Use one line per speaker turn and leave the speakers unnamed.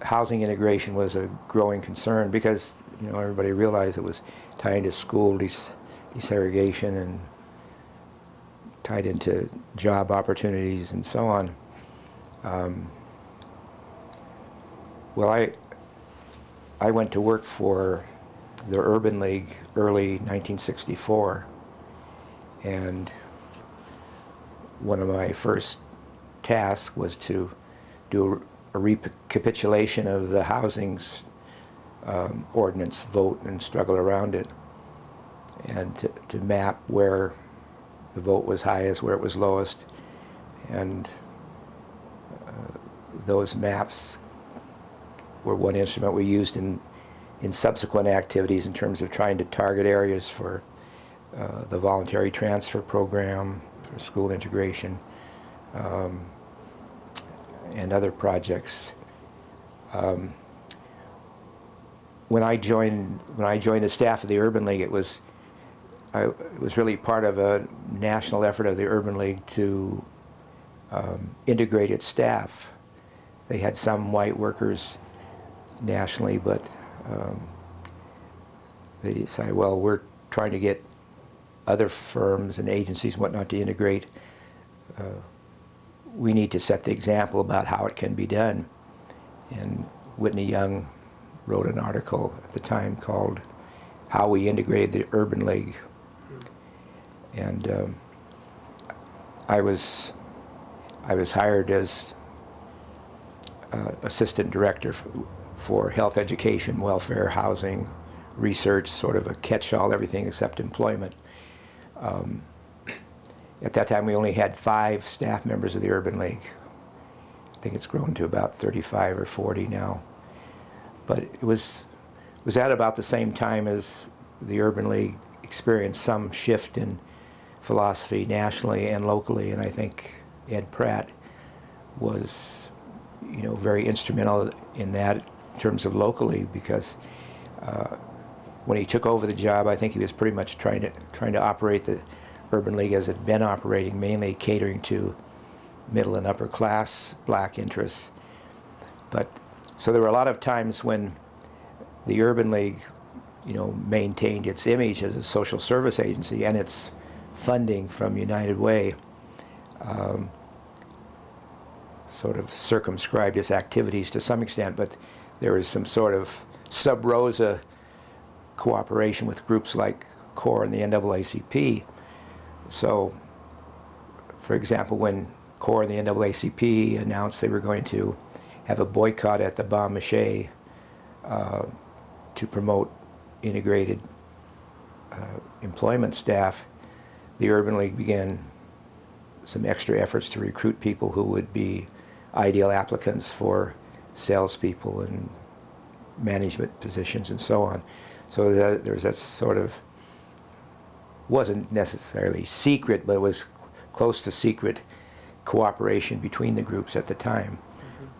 housing integration was a growing concern because, you know, everybody realized it was tied into school desegregation and tied into job opportunities and so on. Well, I went to work for the Urban League early 1964, and one of my first tasks was to do a recapitulation of the housing ordinance vote and struggle around it, and to map where the vote was highest, where it was lowest, and those maps were one instrument we used in subsequent activities in terms of trying to target areas for the voluntary transfer program, for school integration, and other projects. When I joined the staff of the Urban League, it was really part of a national effort of the Urban League to integrate its staff. They had some white workers nationally, but they decided, well, we're trying to get other firms and agencies and whatnot to integrate. We need to set the example about how it can be done. And Whitney Young wrote an article at the time called How We Integrated the Urban League. And I was hired as assistant director for health, education, welfare, housing, research, sort of a catch-all, everything except employment. At that time, we only had 5 staff members of the Urban League. I think it's grown to about 35 or 40 now. But it was at about the same time as the Urban League experienced some shift in philosophy nationally and locally, and I think Ed Pratt was, you know, very instrumental in that in terms of locally, because when he took over the job, I think he was pretty much trying to operate the Urban League as it had been operating, mainly catering to middle and upper class black interests. But so there were a lot of times when the Urban League, you know, maintained its image as a social service agency and its funding from United Way sort of circumscribed its activities to some extent, but there was some sort of sub rosa cooperation with groups like CORE and the NAACP. So, for example, when CORE and the NAACP announced they were going to have a boycott at the Bon Mache to promote integrated employment staff, the Urban League began some extra efforts to recruit people who would be ideal applicants for salespeople and management positions and so on. So there was that sort of, wasn't necessarily secret, but it was close to secret cooperation between the groups at the time.